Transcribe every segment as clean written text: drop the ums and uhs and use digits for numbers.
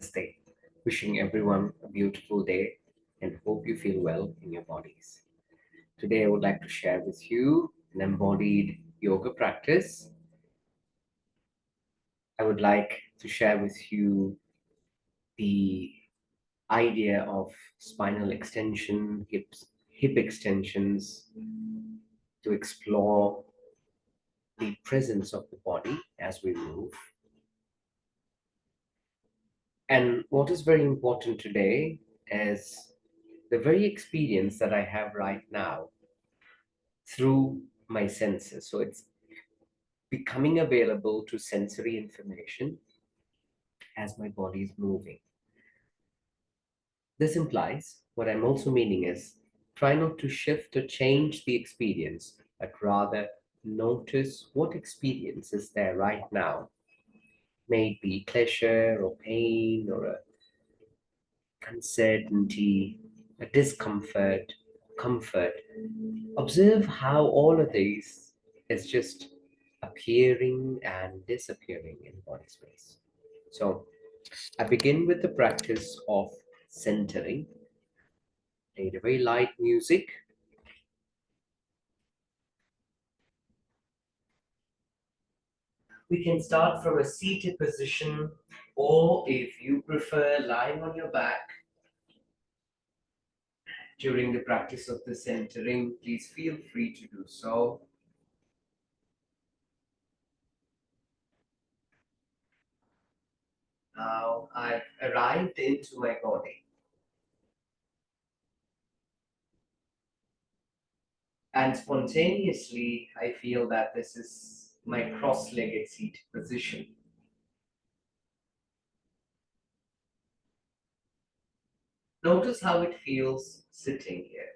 Namaste. Wishing everyone a beautiful day and hope you feel well in your bodies. Today, I would like to share with you an embodied yoga practice. I would like to share with you the idea of spinal extension, hip extensions, to explore the presence of the body as we move. And what is very important today is the very experience that I have right now through my senses. So it's becoming available to sensory information as my body is moving. This implies what I'm also meaning is try not to shift or change the experience, but rather notice what experience is there right now. May it be pleasure or pain or a uncertainty, a discomfort, comfort. Observe how all of these is just appearing and disappearing in body space. So I begin with the practice of centering. Played a very light music. We can start from a seated position, or if you prefer lying on your back during the practice of the centering, please feel free to do so. Now I've arrived into my body. And spontaneously, I feel that this is my cross-legged seated position. Notice how it feels sitting here.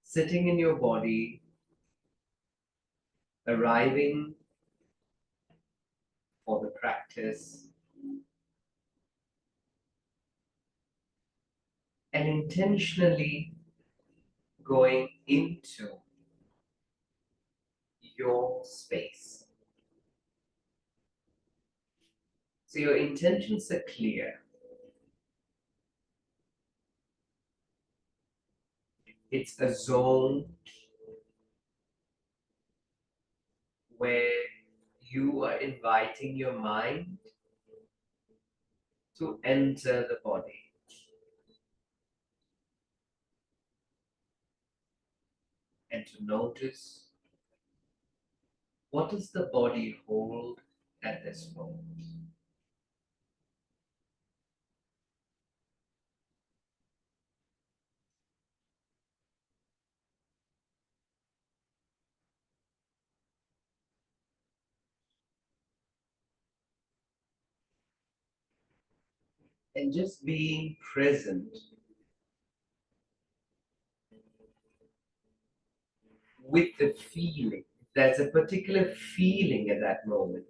Sitting in your body, arriving for the practice, and intentionally going into your space. So your intentions are clear. It's a zone where you are inviting your mind to enter the body. And to notice what does the body hold at this moment. And just being present with the feeling. There's a particular feeling at that moment.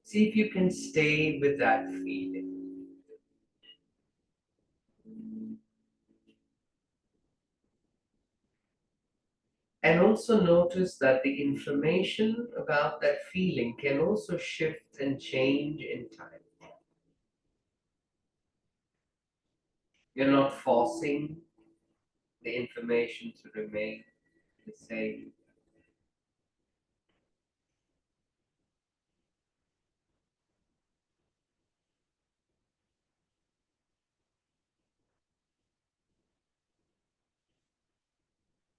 See if you can stay with that feeling. And also notice that the information about that feeling can also shift and change in time. You're not forcing the information to remain the same.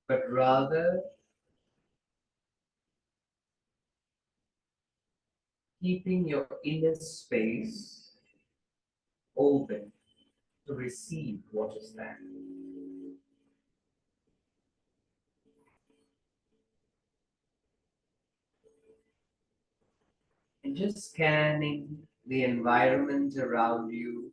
But rather keeping your inner space open to receive what is there. And just scanning the environment around you.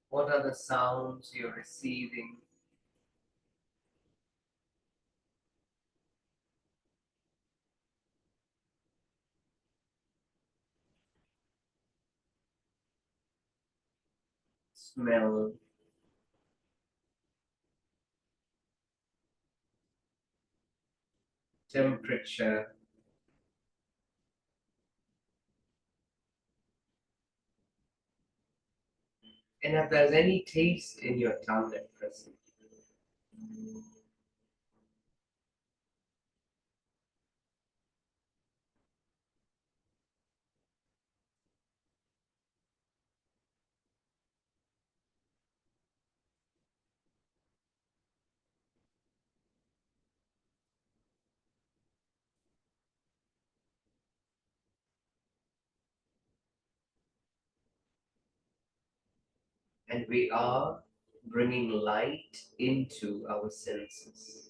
What are the sounds you're receiving? Smell, temperature, And if there's any taste in your tongue at present, and we are bringing light into our senses.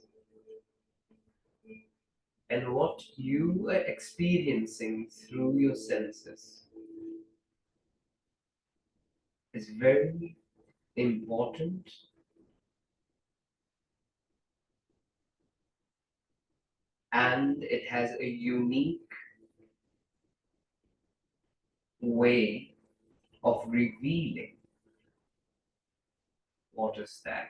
And what you are experiencing through your senses is very important, and it has a unique way of revealing what is that.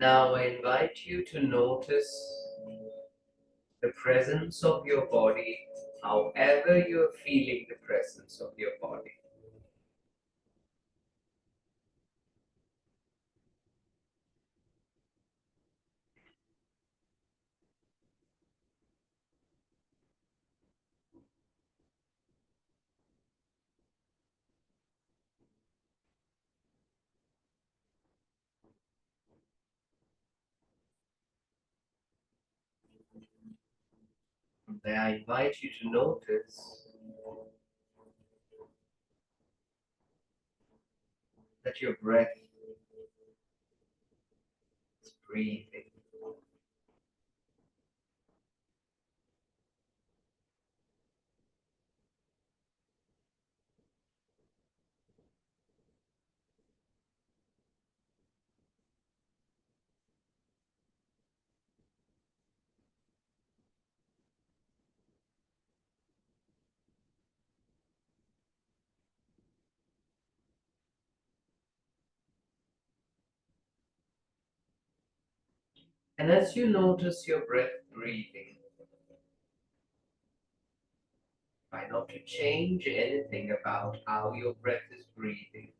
Now I invite you to notice the presence of your body, however you're feeling the presence of your body. From there, I invite you to notice that your breath is breathing. And as you notice your breath breathing, try not to change anything about how your breath is breathing.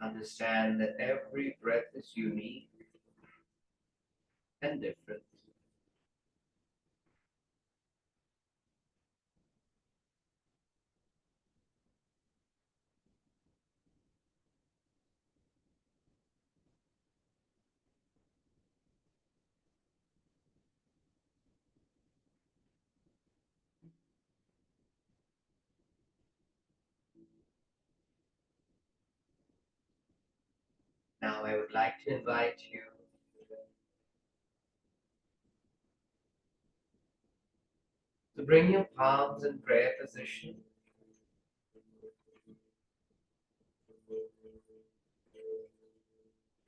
Understand that every breath is unique and different. Now I would like to invite you to bring your palms in prayer position.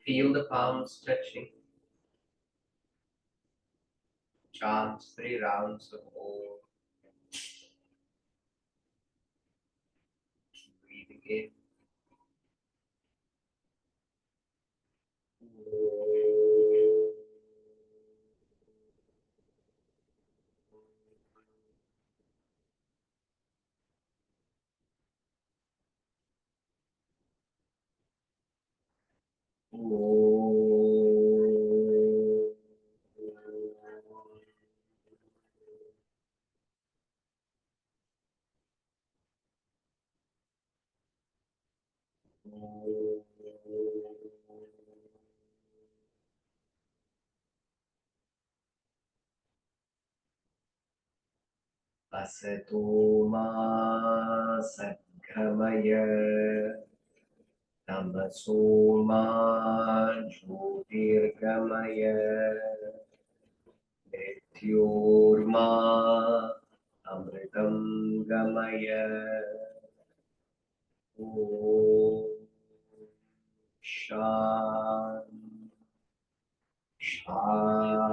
Feel the palms touching. Chant 3 rounds of Om, breathing in. Asato ma sadgamaya tamaso ma jyotirgamaya mrityorma amritam gamaya. Om Shanti Shanti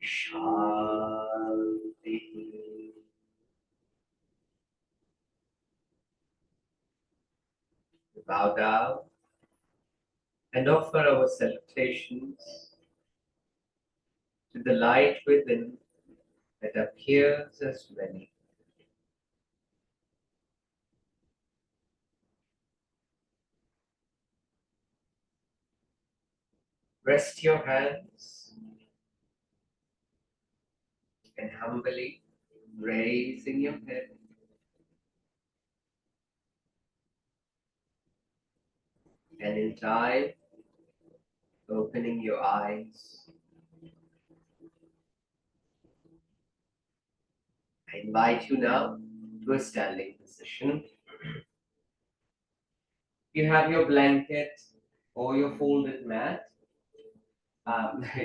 Shanti. We bow down and offer our salutations to the light within that appears as many. Rest your hands and humbly raising your head and in time opening your eyes. I invite you now to a standing position. You have your blanket or your folded mat,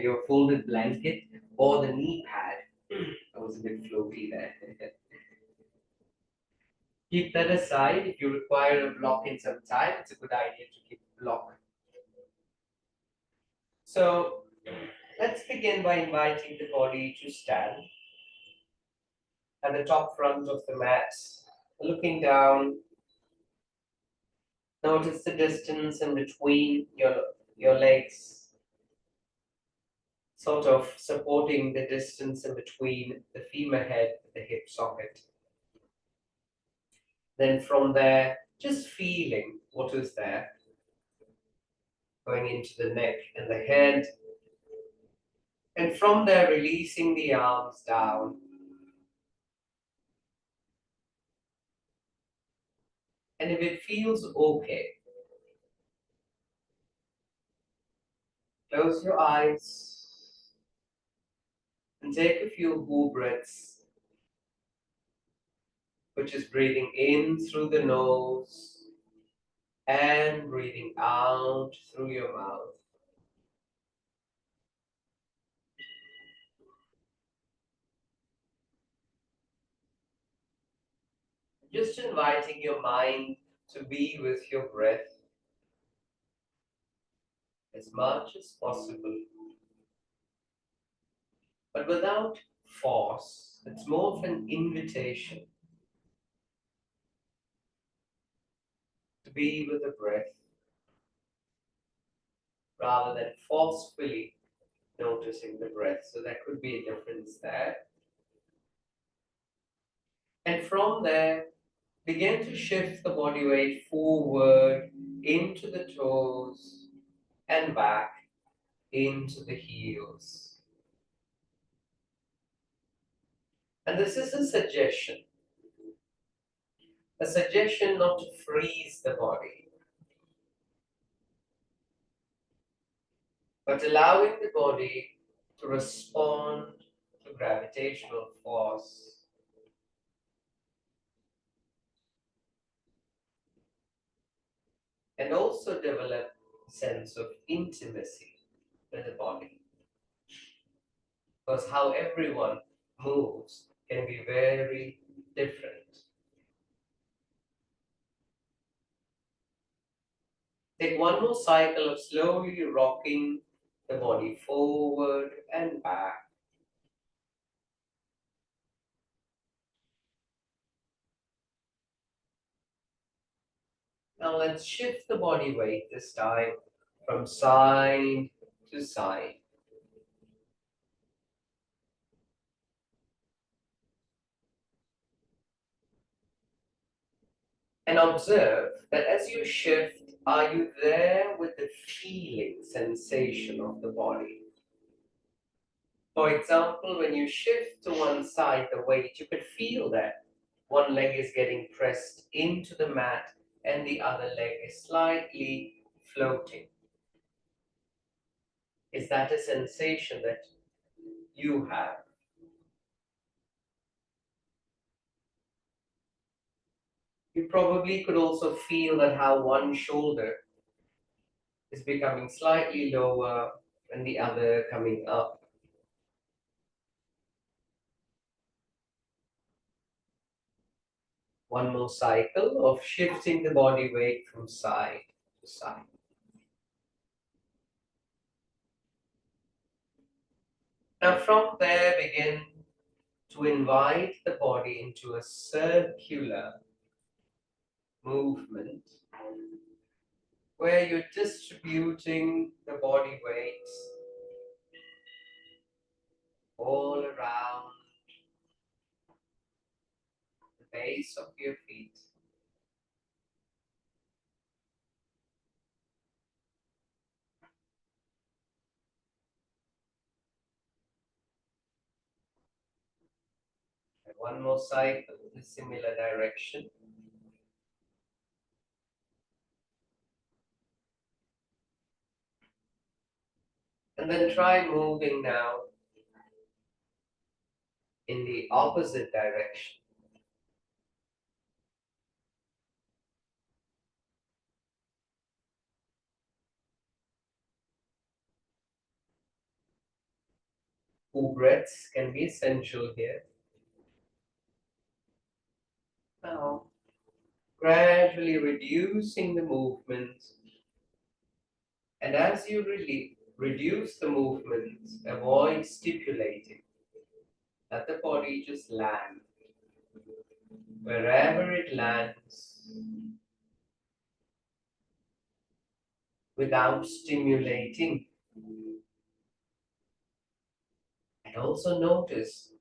your folded blanket or the knee pad. I was a bit floaty there. Keep that aside. If you require a block in some time, it's a good idea to keep a block. So let's begin by inviting the body to stand at the top front of the mat, looking down. Notice the distance in between your legs, sort of supporting the distance in between the femur head and the hip socket. Then from there, just feeling what is there, going into the neck and the head. And from there, releasing the arms down. And if it feels okay, close your eyes and take a few whole breaths, which is breathing in through the nose and breathing out through your mouth. Just inviting your mind to be with your breath as much as possible, but without force. It's more of an invitation to be with the breath rather than forcefully noticing the breath. So there could be a difference there. And from there, begin to shift the body weight forward into the toes and back into the heels. And this is a suggestion not to freeze the body, but allowing the body to respond to gravitational force and also develop a sense of intimacy with the body. Because how everyone moves can be very different. Take one more cycle of slowly rocking the body forward and back. Now let's shift the body weight this time from side to side. And observe that as you shift, are you there with the feeling sensation of the body? For example, when you shift to one side the weight, you could feel that one leg is getting pressed into the mat and the other leg is slightly floating. Is that a sensation that you have? You probably could also feel that how one shoulder is becoming slightly lower and the other coming up. One more cycle of shifting the body weight from side to side. Now from there, begin to invite the body into a circular movement where you're distributing the body weights all around the base of your feet. And one more cycle in a similar direction. And then try moving now in the opposite direction. Full breaths can be essential here. Now, gradually reducing the movement. And as you reduce the movement, avoid stipulating. Let the body just land wherever it lands without stimulating. And also notice,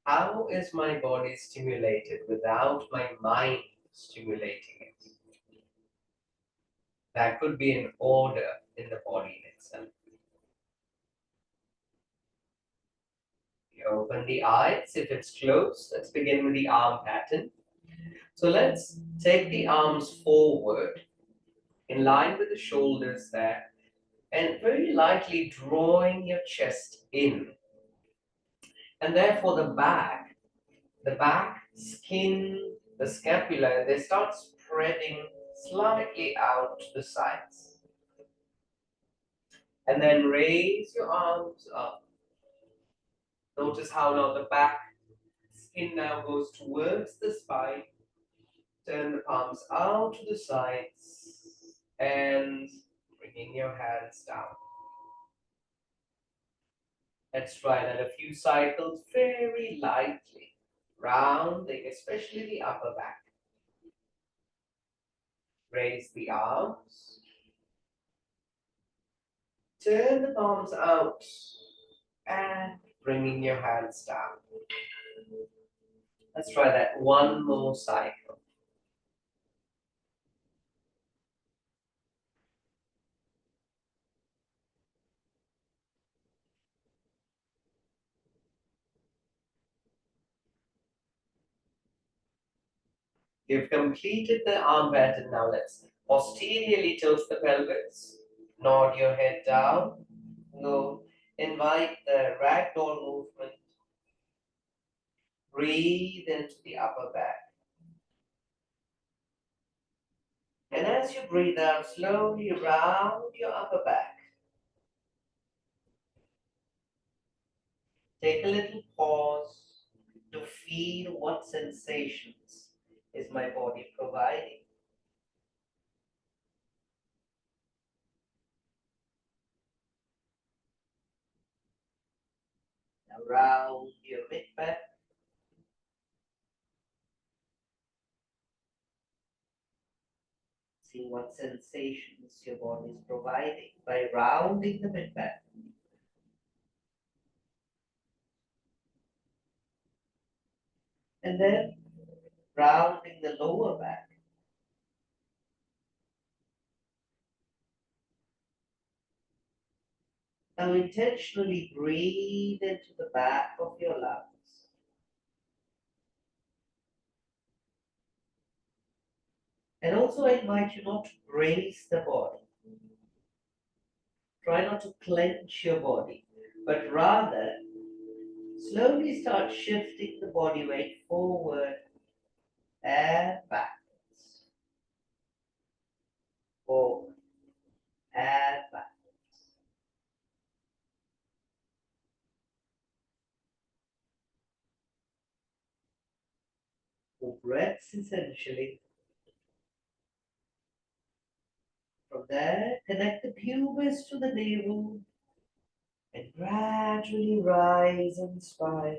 how is my body stimulated without my mind stimulating it? That could be an order in the body itself. You open the eyes. If it's closed, let's begin with the arm pattern. So let's take the arms forward in line with the shoulders there, and very lightly drawing your chest in. And therefore the back, skin, the scapula, they start spreading slightly out to the sides. And then raise your arms up. Notice how now the back skin now goes towards the spine. Turn the palms out to the sides and bringing your hands down. Let's try that a few cycles very lightly, rounding, especially the upper back. Raise the arms. Turn the palms out and bringing your hands down. Let's try that one more cycle. You've completed the arm pattern. Now let's posteriorly tilt the pelvis. Nod your head down. Go. Invite the ragdoll movement. Breathe into the upper back. And as you breathe out, slowly round your upper back. Take a little pause to feel what sensations is my body providing. Now round your mid back. See what sensations your body is providing by rounding the mid back. And then rounding the lower back. Now intentionally breathe into the back of your lungs. And also I invite you not to brace the body. Try not to clench your body, but rather slowly start shifting the body weight forward and backwards. Forward and backwards. 4 breaths essentially. From there, connect the pubis to the navel and gradually rise in spine.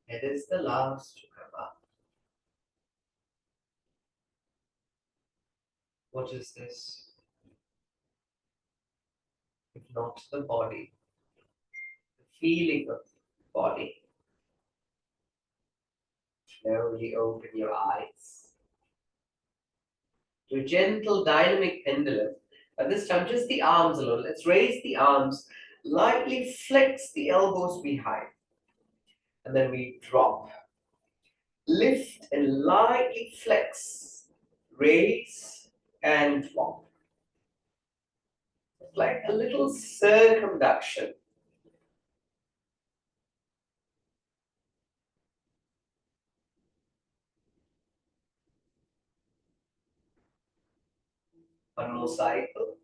It is the last to come up. What is this? If not the body, the feeling of the body. Slowly open your eyes. Do a gentle dynamic pendulum. At this time, just the arms alone. Let's raise the arms, lightly flex the elbows behind, and then we drop. Lift and lightly flex, raise and drop. It's like a little circumduction. One more cycle.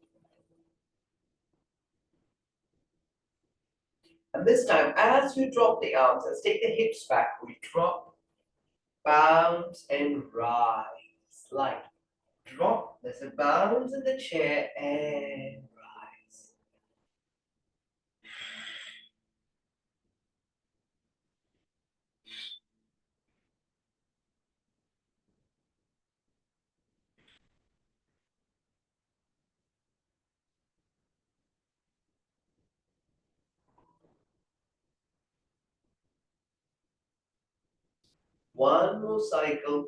And this time, as you drop the arms, let's take the hips back. We drop, bounce, and rise. Light. Drop. There's a bounce in the chair and rise. One more cycle.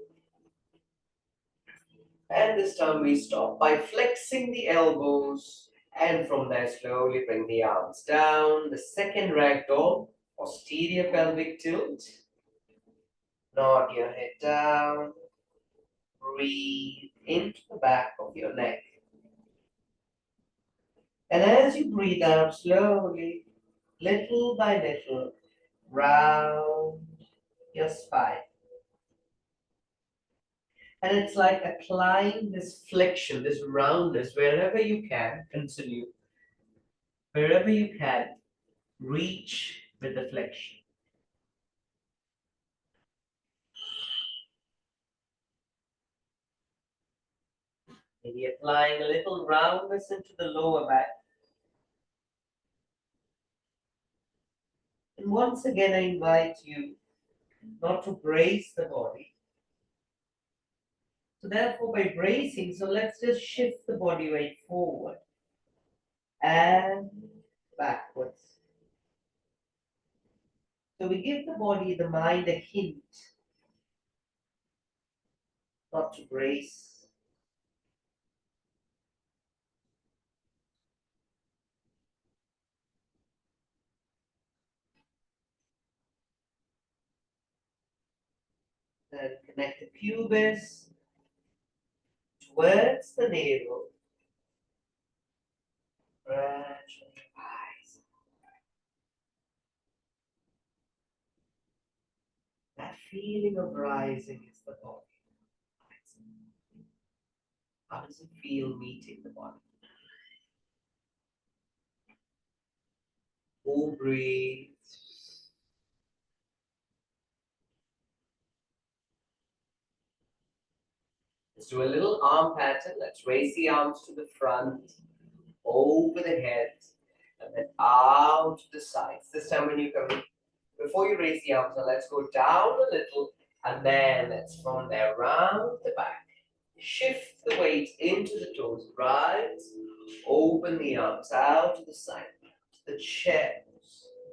And this time we stop by flexing the elbows. And from there, slowly bring the arms down. The second ragdoll, posterior pelvic tilt. Nod your head down. Breathe into the back of your neck. And as you breathe out slowly, little by little, round your spine. And it's like applying this flexion, this roundness, wherever you can, continue. Wherever you can, reach with the flexion. Maybe applying a little roundness into the lower back. And once again, I invite you not to brace the body. So therefore, by bracing, so let's just shift the body weight forward and backwards. So we give the body, the mind a hint not to brace. Then connect the pubis towards the navel. Gradually rise. That feeling of rising is the body. How does it feel meeting the body? Full breathe. Let's do a little arm pattern. Let's raise the arms to the front, over the head, and then out to the sides. This time when you come, before you raise the arms, now let's go down a little, and then let's from there round the back. Shift the weight into the toes, rise, open the arms out to the side, to the chest,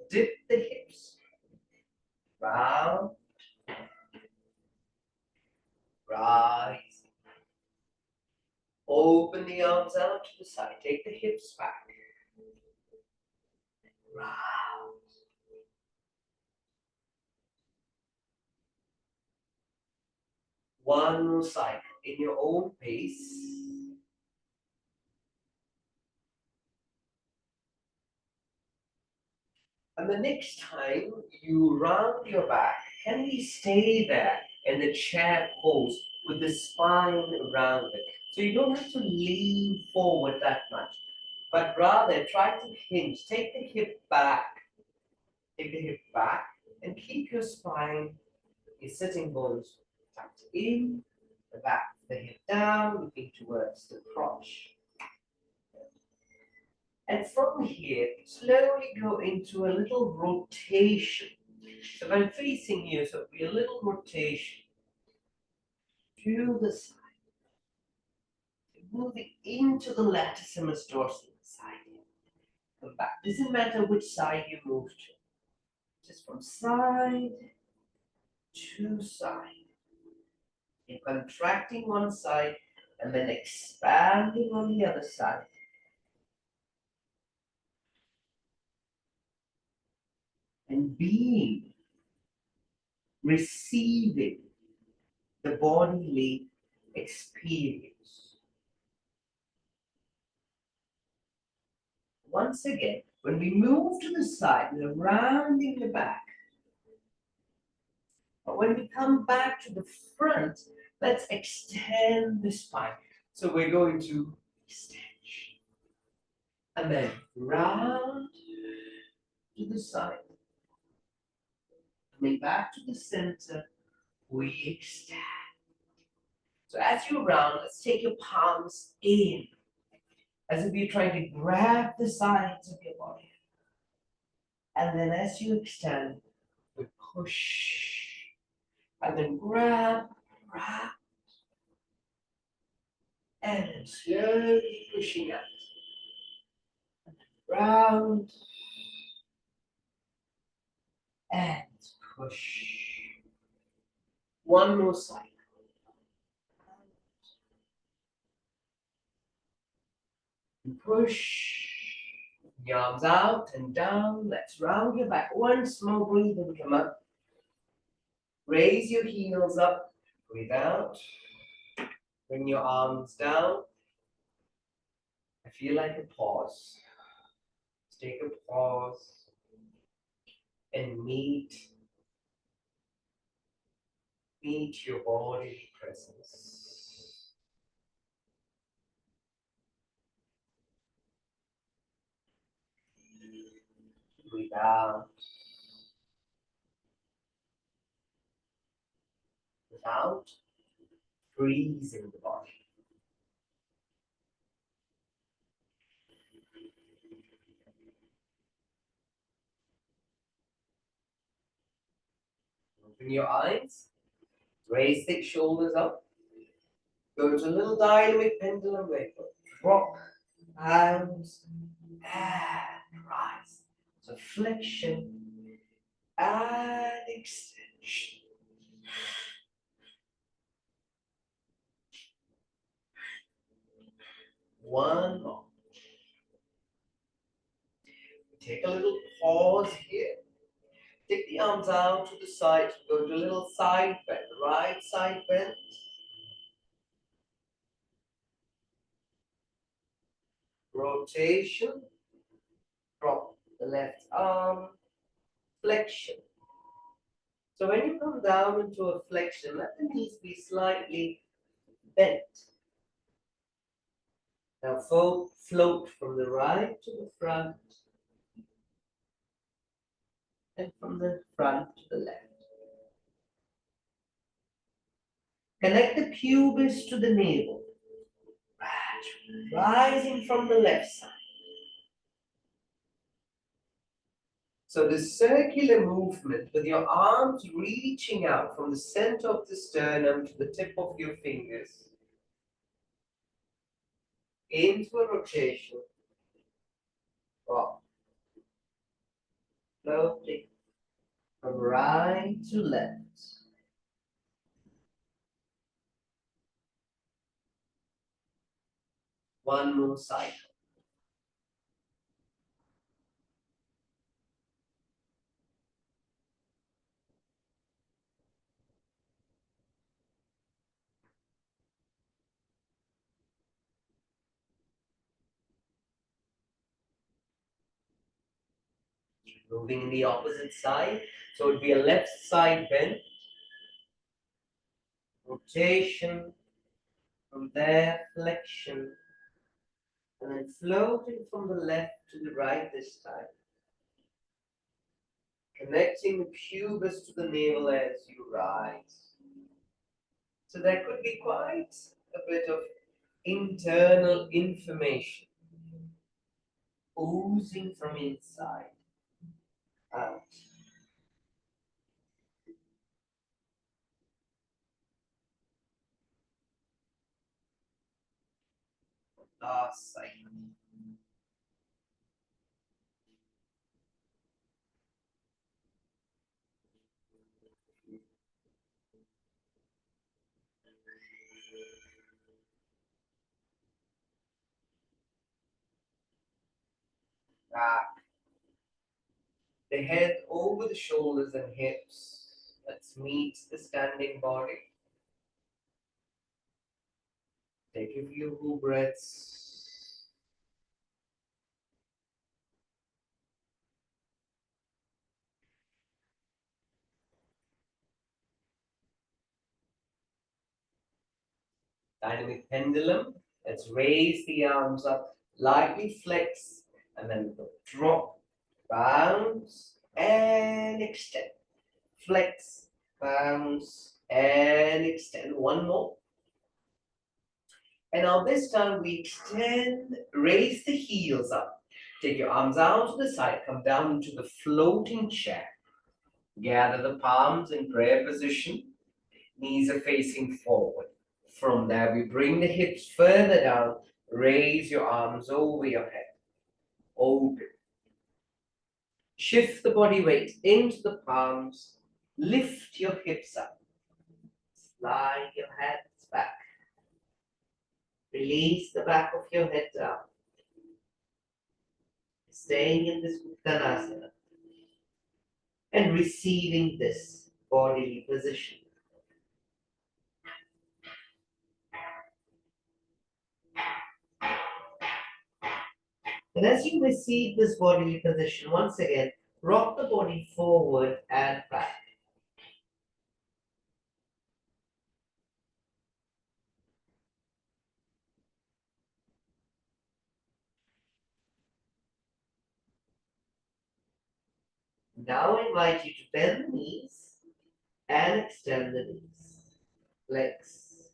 dip the hips, round, rise, open the arms out to the side, take the hips back, round. One more cycle in your own pace. And the next time you round your back, can we stay there in the chair pose with the spine rounded? So you don't have to lean forward that much, but rather try to hinge. Take the hip back. Take the hip back. And keep your spine, your sitting bones tucked in, the back of the head down, looking towards the crotch. And from here, slowly go into a little rotation. So if I'm facing you, so it'll be a little rotation to the side. Moving into the latissimus dorsi side. Come back. Doesn't matter which side you move to. Just from side to side. You're contracting one side and then expanding on the other side. And being, receiving the bodily experience. Once again, when we move to the side, we're rounding the back. But when we come back to the front, let's extend the spine. So we're going to extend and then round to the side. Coming back to the center, we extend. So as you round, let's take your palms in, as if you're trying to grab the sides of your body. And then as you extend, we push, and then grab, and then slowly pushing out. Round, and push. One more cycle. And push. The arms out and down. Let's round your back. One small breathe and come up. Raise your heels up. Breathe out. Bring your arms down. I feel like a pause. Let's take a pause and meet your bodily presence. Breathe out. Without freezing the body. Open your eyes. Raise the shoulders up. Go to a little dynamic pendulum wave. Drop, hands, and rise. So flexion and extension. One more. Take a little pause here. Take the arms out to the side. Go to a little side bend. Right side bend. Rotation. Drop the left arm. Flexion. So when you come down into a flexion, let the knees be slightly bent. Now float from the right to the front and from the front to the left. Connect the pubis to the navel, rising from the left side. So this circular movement with your arms reaching out from the center of the sternum to the tip of your fingers into a rotation, floating from right to left. One more cycle. Moving in the opposite side. So it would be a left side bend. Rotation. From there, flexion. And then floating from the left to the right this time. Connecting the pubis to the navel as you rise. So that could be quite a bit of internal information oozing from inside out. Last cycle. Back. The head over the shoulders and hips. Let's meet the standing body. Take a few breaths. Dynamic pendulum. Let's raise the arms up, lightly flex, and then drop, bounce, and extend. Flex, bounce, and extend. One more. And now this time we extend, raise the heels up. Take your arms out to the side, come down into the floating chair. Gather the palms in prayer position. Knees are facing forward. From there, we bring the hips further down. Raise your arms over your head. Open. Shift the body weight into the palms. Lift your hips up. Slide your hands back. Release the back of your head down. Staying in this Uttanasana and receiving this bodily position. And as you receive this bodily position, once again, rock the body forward and back. Now I invite you to bend the knees and extend the knees. Flex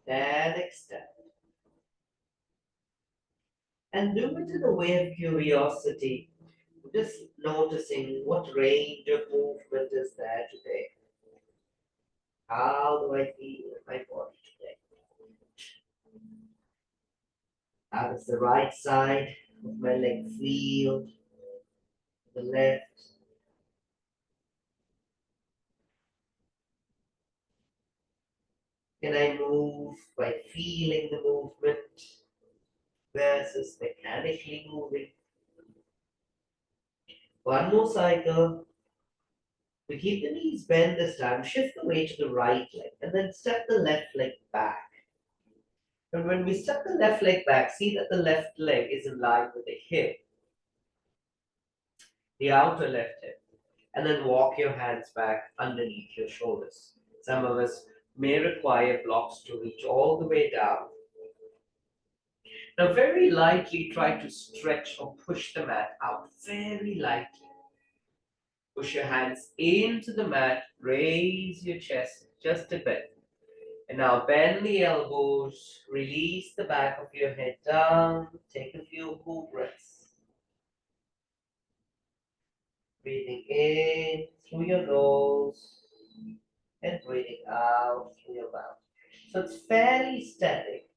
and extend. And do it in a way of curiosity, just noticing what range of movement is there today. How do I feel in my body today? How does the right side of my leg feel? The left? Can I move by feeling the movement versus mechanically moving? One more cycle. We keep the knees bent this time. Shift the weight to the right leg and then step the left leg back. And when we step the left leg back, see that the left leg is in line with the hip, the outer left hip. And then walk your hands back underneath your shoulders. Some of us may require blocks to reach all the way down. Now, very lightly try to stretch or push the mat out. Very lightly. Push your hands into the mat. Raise your chest just a bit. And now bend the elbows. Release the back of your head down. Take a few full breaths. Breathing in through your nose and breathing out through your mouth. So it's fairly static.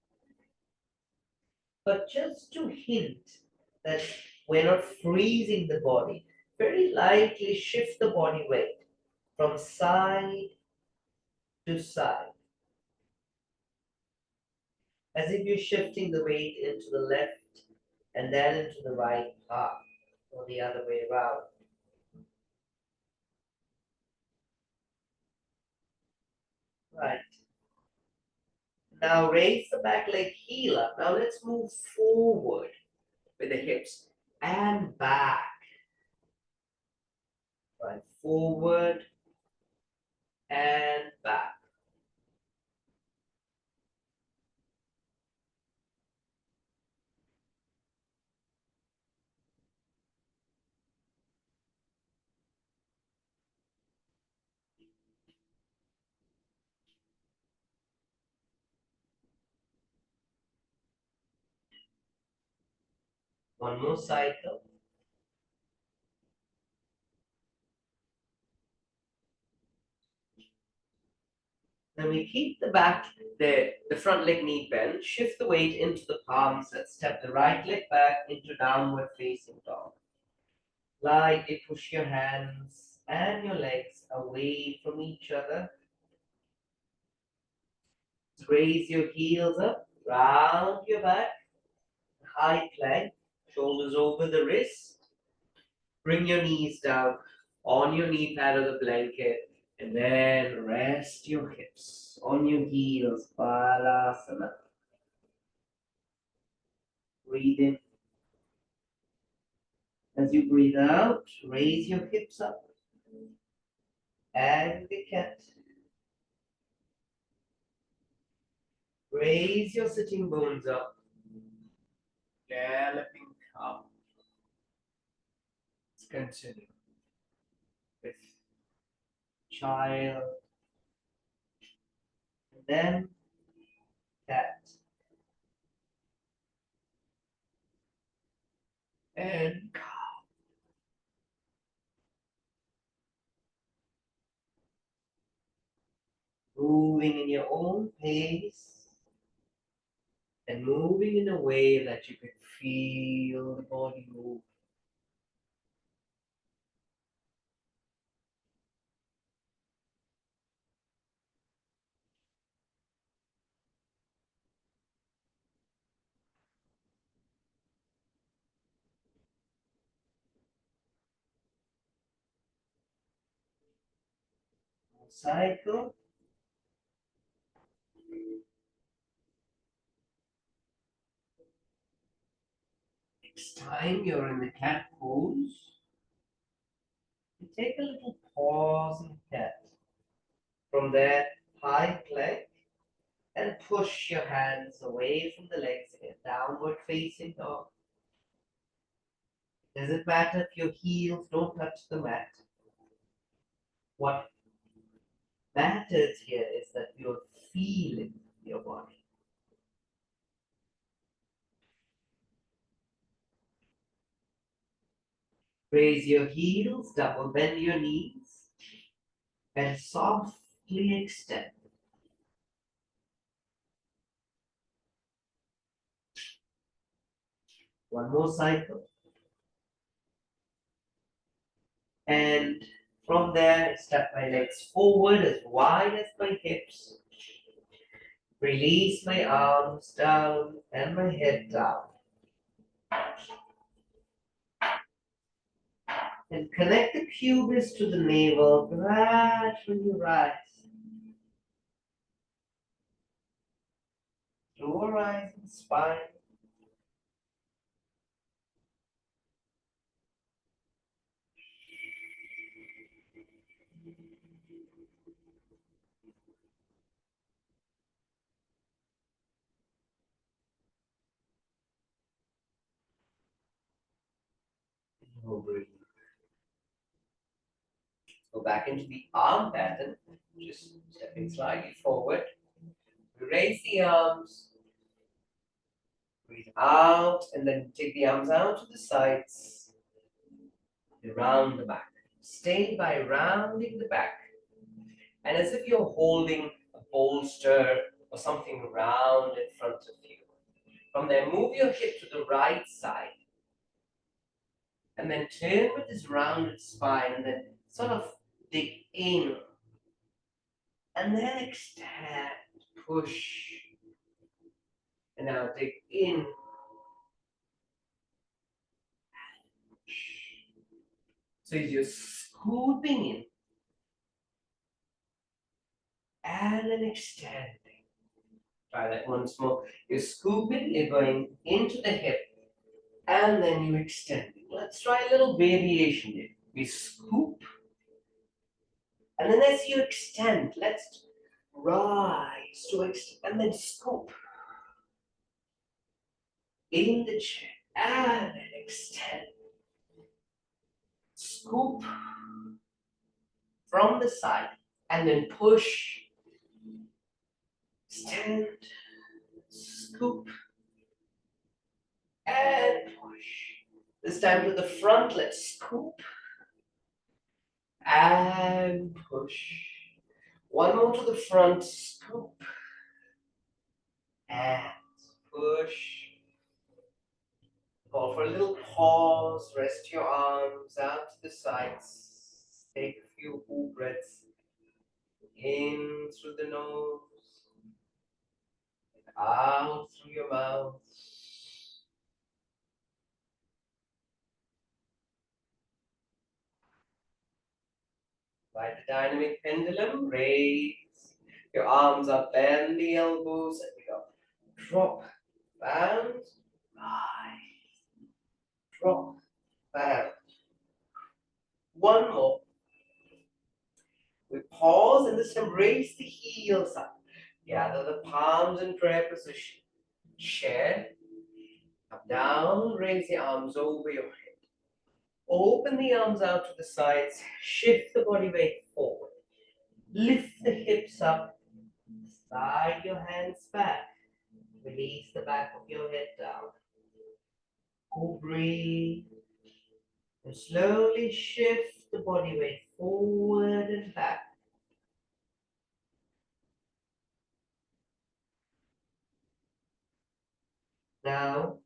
But just to hint that we're not freezing the body, very lightly shift the body weight from side to side, as if you're shifting the weight into the left and then into the right part, or the other way around. Right. Now raise the back leg heel up. Now let's move forward with the hips and back. Right. Forward and back. One more cycle. Then we keep the front leg knee bent, shift the weight into the palms and step the right leg back into downward facing dog. Lightly push your hands and your legs away from each other. Raise your heels up, round your back, high plank, shoulders over the wrist. Bring your knees down on your knee pad of the blanket, and then rest your hips on your heels, Balasana. Breathe in. As you breathe out, raise your hips up and the cat. Raise your sitting bones up, galloping cow. Let's continue with child, and then cat, and cow. Moving in your own pace and moving in a way that you can feel the body move. Cycle. Next time you're in the cat pose, you take a little pause in cat. From there, high plank and push your hands away from the legs in a downward facing dog. Does it matter if your heels don't touch the mat? What matters here is that you're feeling your body. Raise your heels, double bend your knees, and softly extend. One more cycle. And from there, step my legs forward as wide as my hips. Release my arms down and my head down. And connect the pubis to the navel, gradually rise. Lower rising spine. Breathe. Go back into the arm pattern, just stepping slightly forward. We raise the arms, breathe out, and then take the arms out to the sides, around the back. Stay by rounding the back. And as if you're holding a bolster or something round in front of you. From there, move your hip to the right side. And then turn with this rounded spine and then sort of dig in. And then extend, push. And now dig in. So you're scooping in and then extending. Try that once more. You're scooping, you're going into the hip, and then you extend. Let's try a little variation here. We scoop, and then as you extend, let's rise to extend, and then scoop in the chair, and then extend. Scoop from the side, and then push, extend, scoop, and push. This time to the front, let's scoop and push. One more to the front, scoop and push. Go for a little pause, rest your arms out to the sides. Take a few full breaths in through the nose, out through your mouth. Like the dynamic pendulum, raise your arms up, bend the elbows, and we go. Drop, bound, rise, drop, bound. One more. We pause and this time raise the heels up. Gather the palms in prayer position. Chair, up, down, raise the arms over your head. Open the arms out to the sides, shift the body weight forward. Lift the hips up, slide your hands back. Release the back of your head down. Go breathe. And slowly shift the body weight forward and back. Now,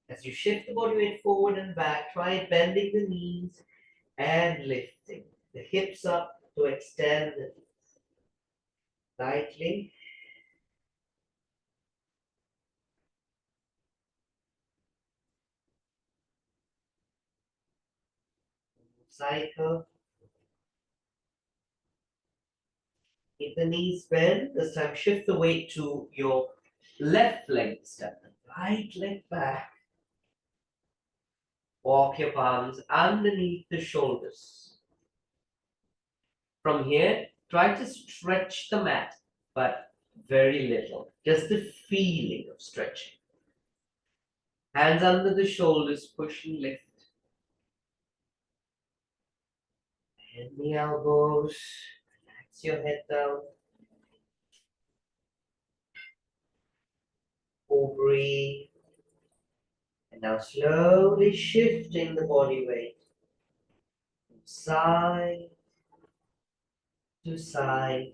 as you shift the body weight forward and back, try bending the knees and lifting the hips up to extend the knees. Lightly. Cycle. Keep the knees bent. This time shift the weight to your left leg step. Right leg back. Walk your palms underneath the shoulders. From here, try to stretch the mat, but very little. Just the feeling of stretching. Hands under the shoulders, push and lift. Bend the elbows. Relax your head down. Or breathe. And now slowly shifting the body weight from side to side.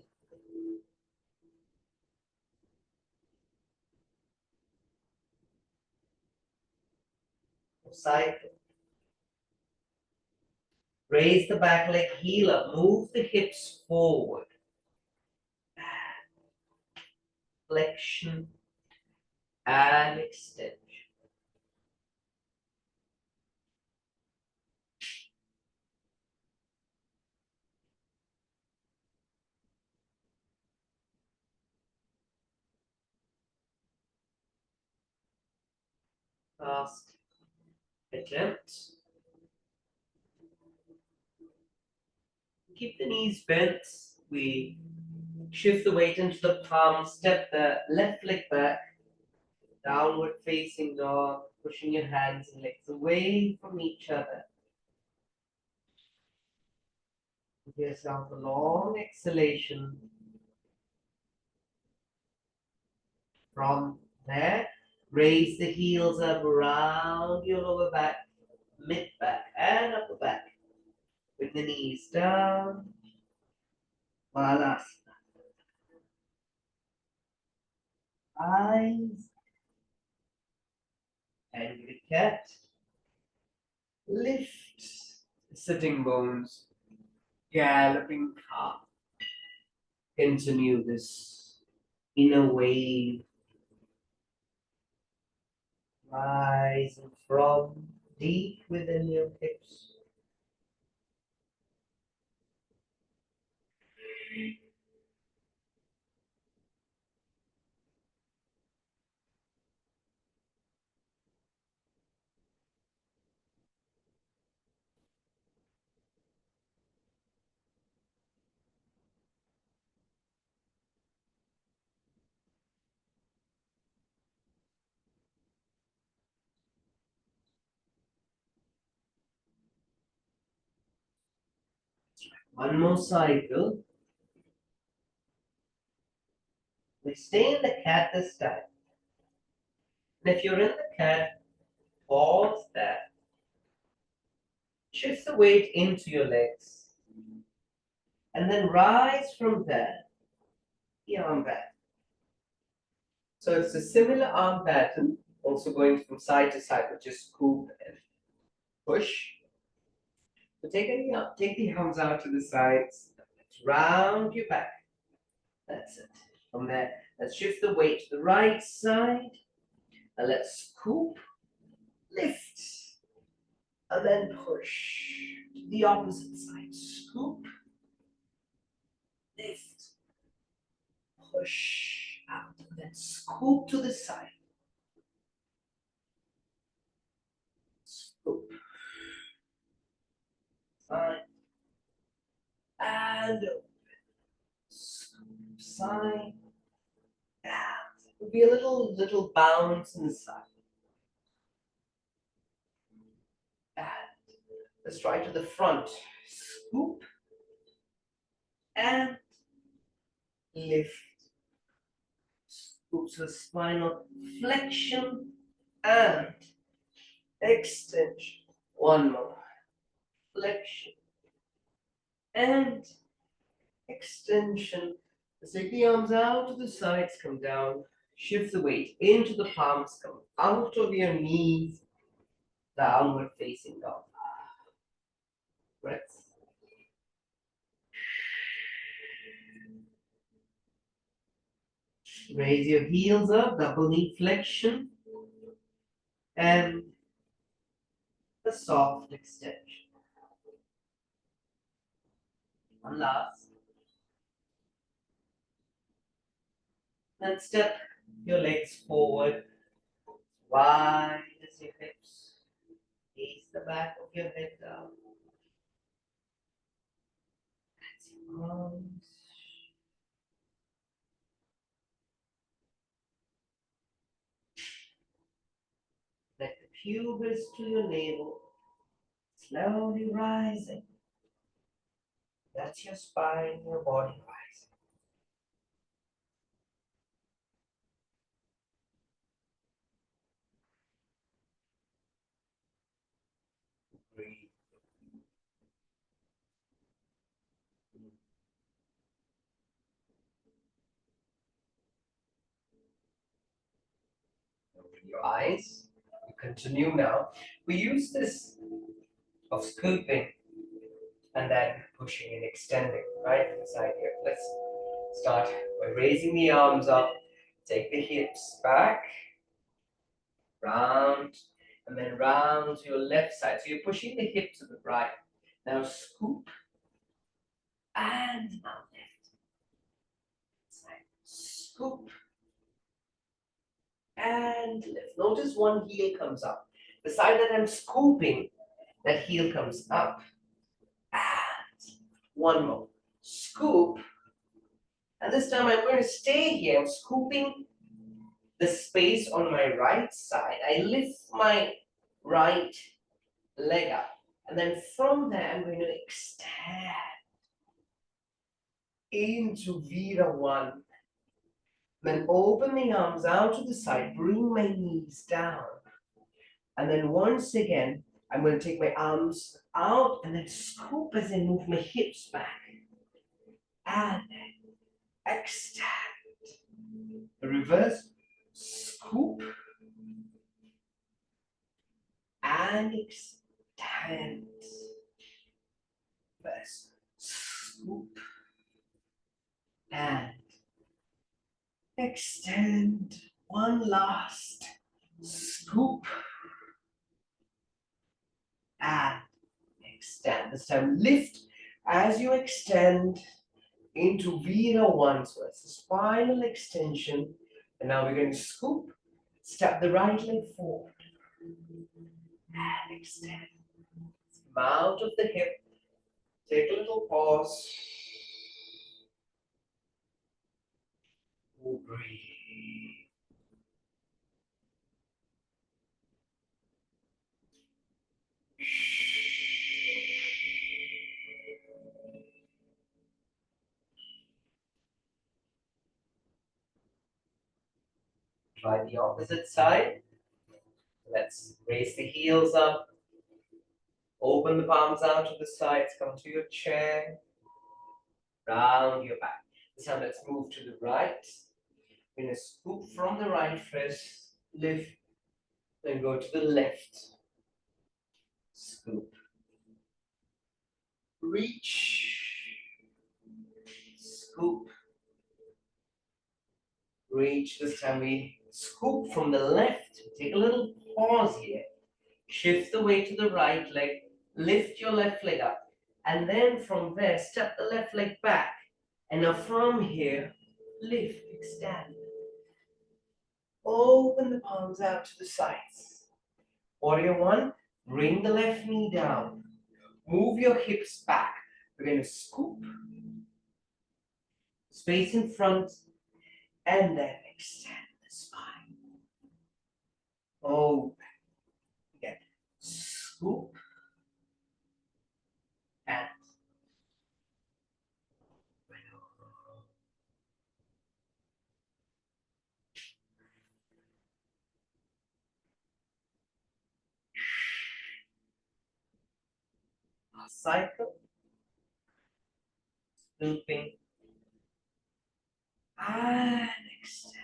Cycle. Raise the back leg, heel up. Move the hips forward. Flexion and extension. Last attempt. Keep the knees bent. We shift the weight into the palm. Step the left leg back. Downward facing dog. Pushing your hands and legs away from each other. Give yourself a long exhalation. From there, raise the heels up around your lower back, mid back, and upper back. With the knees down. Balasana. Eyes. Angry cat. Lift. Sitting bones. Galloping calf. Continue this inner wave. Rising from deep within your hips. One more cycle. We stay in the cat this time. And if you're in the cat, pause that. shift the weight into your legs, and then rise from there, the arm back. So it's a similar arm pattern, also going from side to side, but just scoop and push. So take the arms out to the sides, round your back. That's it. From there, let's shift the weight to the right side, and let's scoop, lift, and then push to the opposite side. Scoop, lift, push out, and then scoop to the side. Scoop, side, and scoop, side, and there'll be a little bounce inside. And let's try to the front. Scoop and lift. Scoop to the spinal flexion and extension. One more. Flexion and extension. Let's take the arms out to the sides, come down. Shift the weight into the palms, come out of your knees, downward facing dog. Breath. Raise your heels up, double knee flexion, and a soft extension. One last. And step your legs forward, wide as your hips. Gaze the back of your head down. As your arms. Let the pubis to your navel slowly rising. That's your spine, your body rising. Breathe. Open your eyes. You continue now. We use this of scooping and then pushing and extending right inside here. Let's start by raising the arms up. Take the hips back, round, and then round to your left side. So you're pushing the hip to the right. Now scoop and now lift. Side. Scoop and lift. Notice one heel comes up. The side that I'm scooping, that heel comes up. And one more. Scoop. And this time I'm going to stay here. I'm scooping the space on my right side. I lift my right leg up. And then from there, I'm going to extend into Vira 1. Then open the arms out to the side, bring my knees down. And then once again, I'm going to take my arms out and then scoop as I move my hips back. And extend. Reverse, scoop. And extend. Reverse, scoop. And extend. One last scoop and extend. This time lift as you extend into Vira 1. So it's a spinal extension. And now we're going to scoop, step the right leg forward and extend. Come out of the hip. Take a little pause. Breathe. Try the opposite side. Let's raise the heels up, Open the palms out to the sides, come to your chair, round your back. This time let's move to the right. We're going to scoop from the right first, lift, then go to the left. Scoop. Reach. Scoop. Reach. This time we scoop from the left. Take a little pause here. Shift the weight to the right leg. Lift your left leg up. And then from there, step the left leg back. And now from here, lift, extend. Open the palms out to the sides. Warrior one, bring the left knee down. Move your hips back. We're going to scoop. Space in front. And then extend the spine. Open. Again. Scoop. And cycle. Scooping. And extending.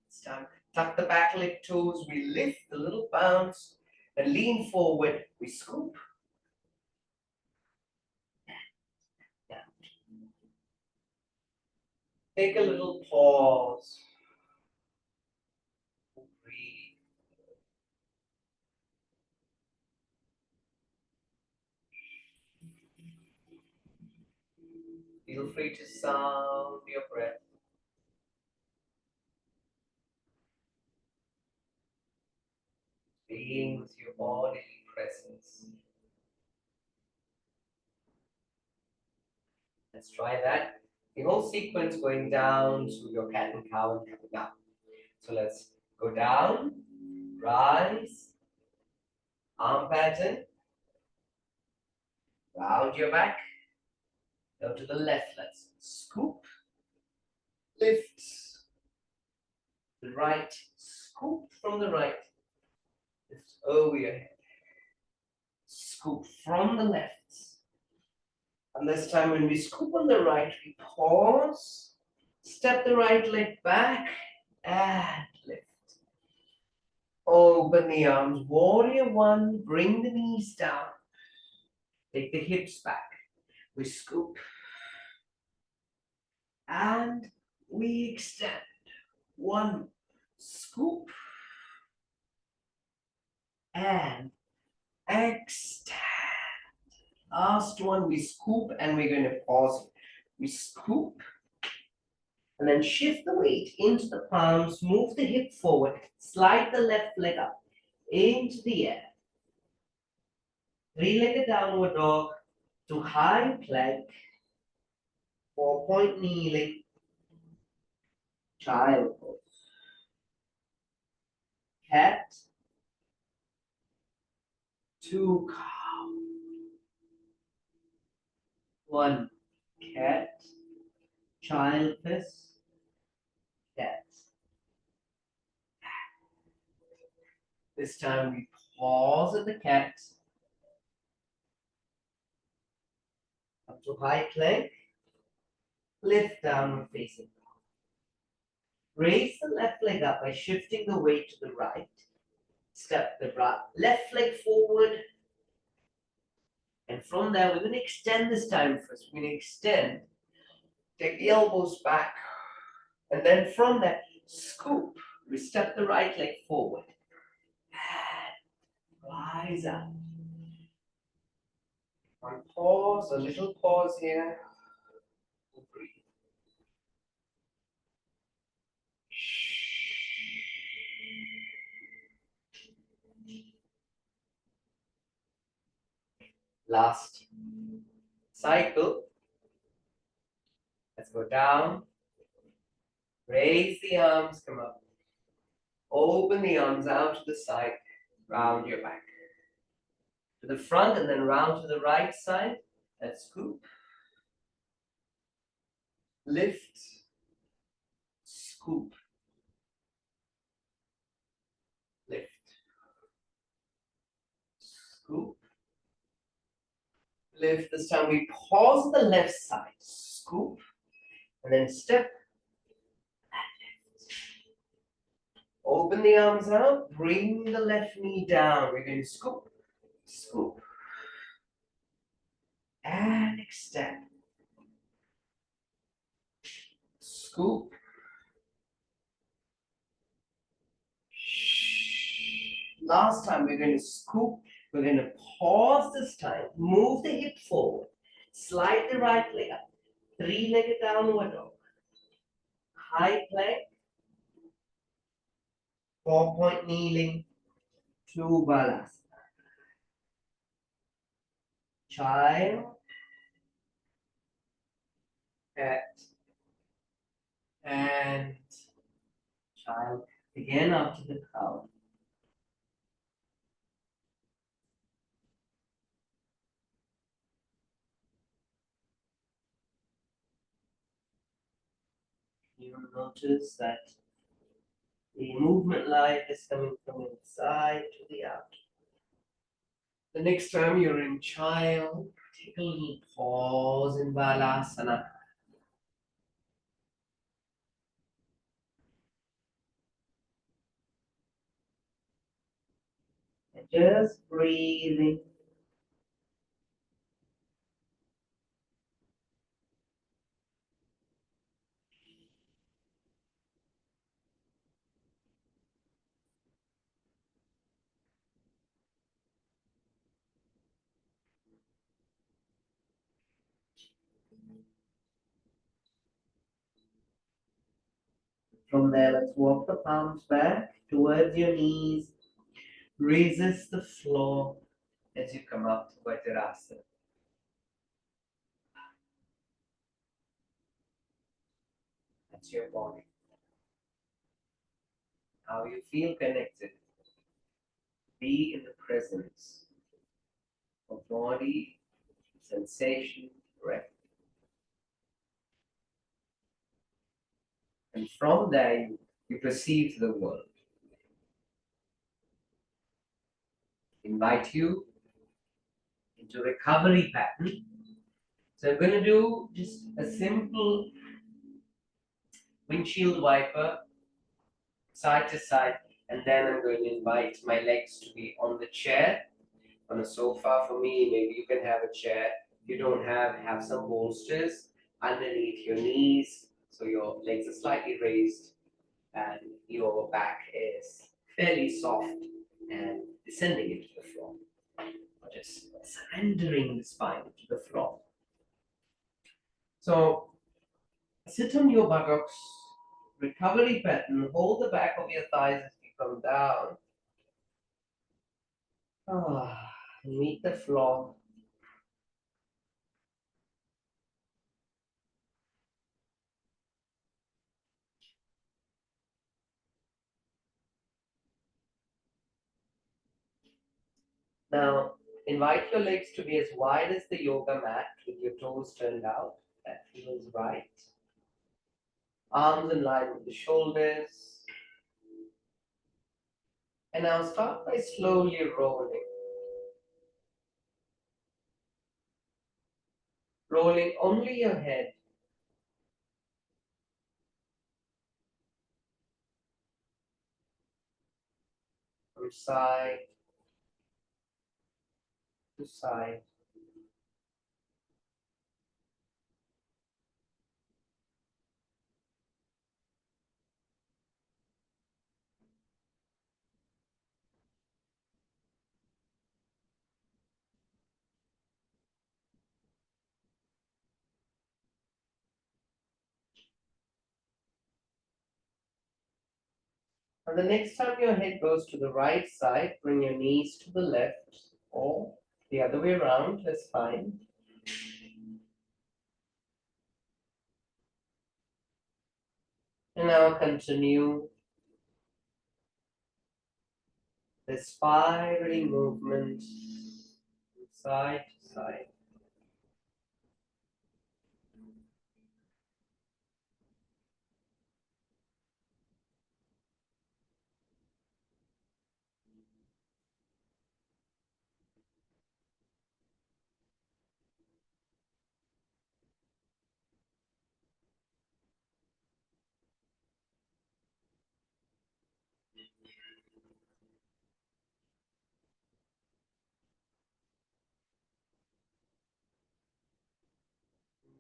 It's done. Tuck the back leg toes. We lift the little bounce. And lean forward. We scoop. Down. Take a little pause. Breathe. Feel free to sound your breath. Being with your bodily presence. Let's try that. The whole sequence going down to your cat and cow and coming up. So let's go down, rise, arm pattern, round your back, go to the left. Let's scoop, lift, the right, scoop from the right, lift over your head, scoop from the left. And this time when we scoop on the right, we pause, step the right leg back, and lift. Open the arms, warrior one, bring the knees down. Take the hips back. We scoop. And we extend. One, scoop. And extend. Last one, we scoop and we're going to pause. We scoop. And then shift the weight into the palms, move the hip forward, slide the left leg up into the air. Three-legged downward dog to high plank, 4-point kneeling, child pose, cat to cow, one, cat, child pose, cat. This time we pause at the cat, up to high plank, lift downward facing. Raise the left leg up by shifting the weight to the right. Step the left leg forward. And from there, we're going to extend this time first. We're going to extend. Take the elbows back. And then from that, scoop. We step the right leg forward. And rise up. One pause, a little pause here. Breathe. Last cycle. Let's go down. Raise the arms, come up. Open the arms out to the side, round your back. To the front and then round to the right side. Let's scoop. Lift. Scoop. Lift. Scoop. Lift this time. We pause on the left side. Scoop. And then step. Open the arms out. Bring the left knee down. We're going to scoop. Scoop. And extend. Scoop. Last time we're going to scoop. We're going to pause this time. Move the hip forward. Slide the right leg up. Three-legged downward dog. High plank. 4-point kneeling. To balasana. Child. Cat. And child. Again after the cow. You will notice that the movement light is coming from inside to the out. The next time you're in child, take a little pause in balasana. And just breathing. From there, let's walk the palms back towards your knees. Resist the floor as you come up to Vajrasana. That's your body. How you feel connected. Be in the presence of body, sensation, breath. And from there, you perceive the world. Invite you into recovery pattern. So I'm going to do just a simple windshield wiper, side to side, and then I'm going to invite my legs to be on the chair, on a sofa. For me, maybe you can have a chair. If you don't have some bolsters underneath your knees, so your legs are slightly raised and your back is fairly soft and descending into the floor. Or just surrendering the spine to the floor. So sit on your buttocks, recovery pattern, hold the back of your thighs as you come down. Meet the floor. Now, invite your legs to be as wide as the yoga mat with your toes turned out. That feels right. Arms in line with the shoulders. And now start by slowly rolling. Rolling only your head. From side to side. And the next time your head goes to the right side, bring your knees to the left or the other way around, that's fine. And now continue the spiraling movement from side to side.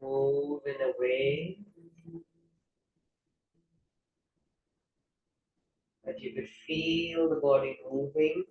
Move in a way that you could feel the body moving.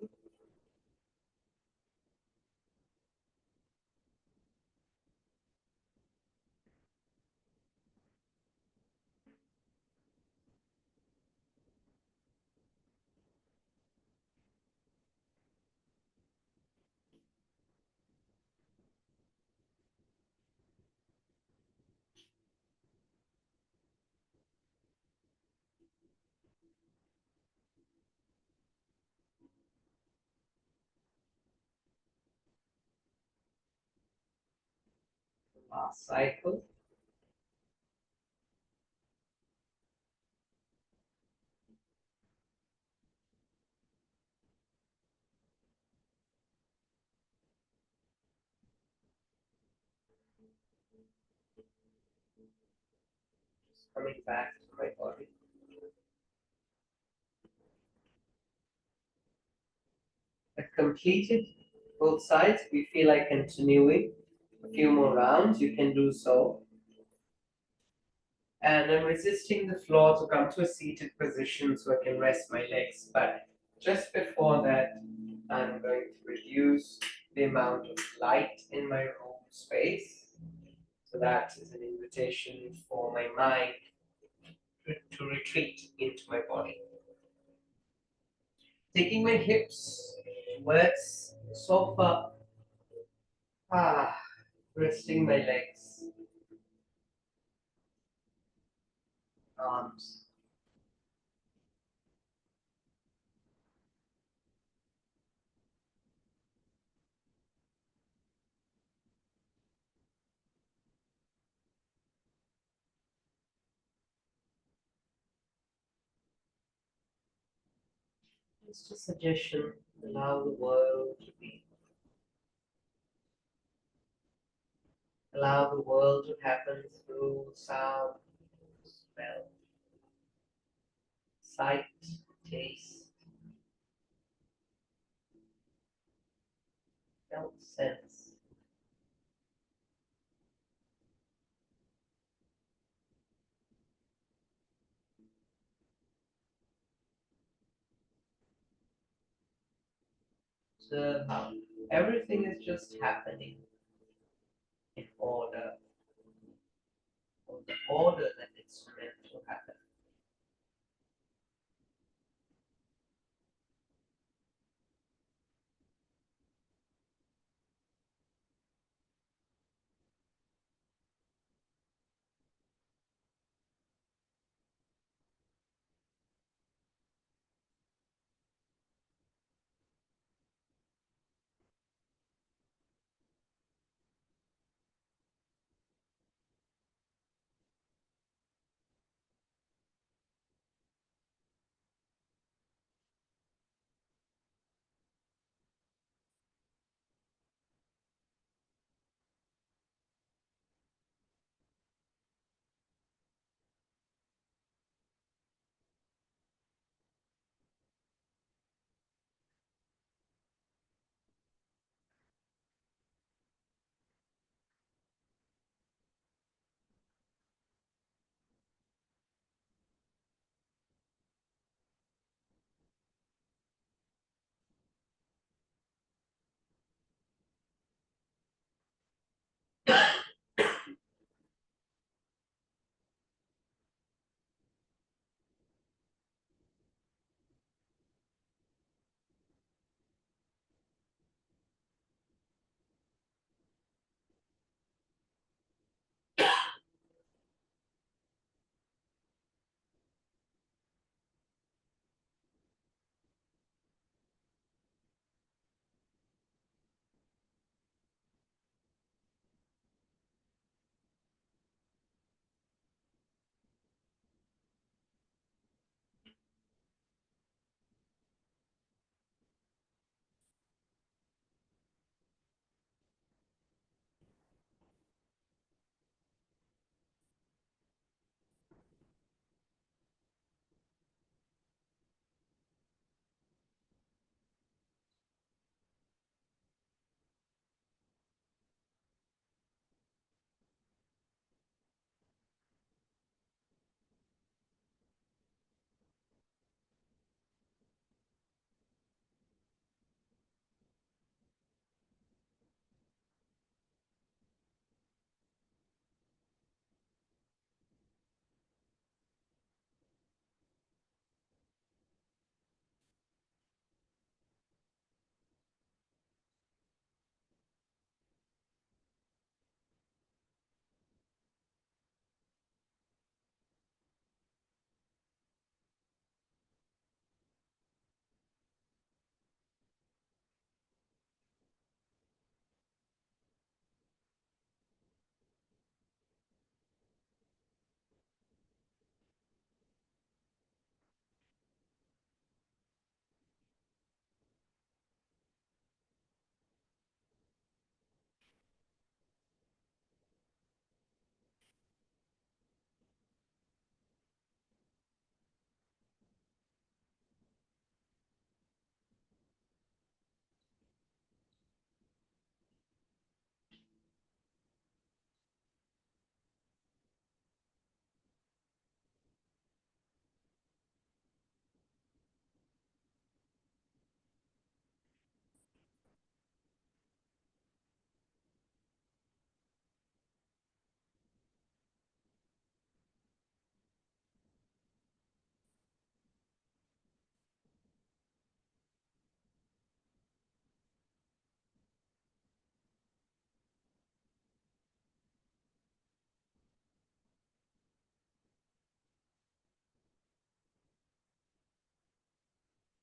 Last cycle. Coming back to my body. I've completed both sides. If you feel like continuing a few more rounds, you can do so. And I'm resisting the floor to come to a seated position so I can rest my legs. But just before that, I'm going to reduce the amount of light in my room space. So that is an invitation for my mind to retreat into my body. Taking my hips towards the sofa, resting my legs, arms. Just a suggestion, allow the world to be. Allow the world to happen through sound, smell, sight, taste, felt sense. Observe how everything is just happening in order, or the order that it's meant to happen.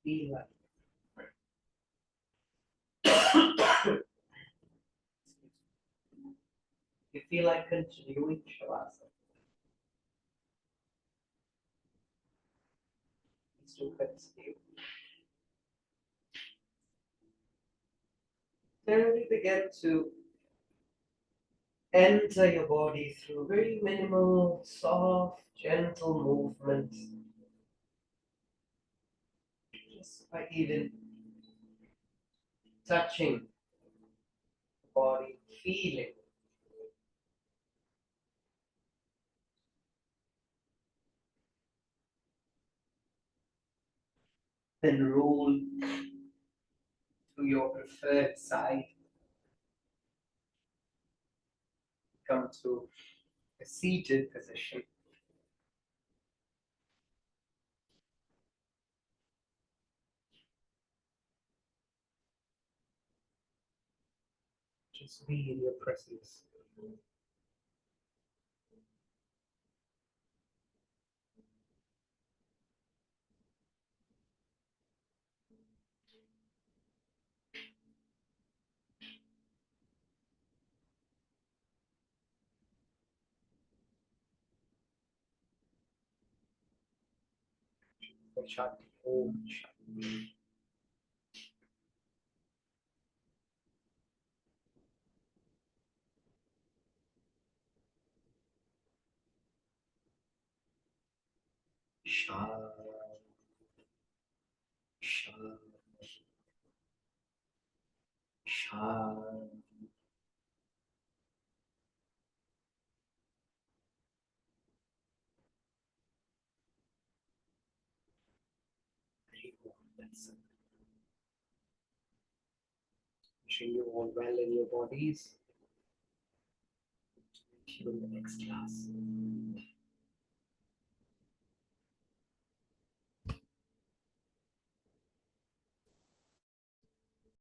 feel like you feel like continuing Shavasana, please do continue. Then we begin to enter your body through very minimal, soft, gentle movements, just by even touching the body, feeling. Then roll to your preferred side, come to a seated position. Just be in your presence. Shanti, Om Shanti. Shanti, Shanti, Shanti. That's it. Wishing you all well in your bodies. See you in the next class.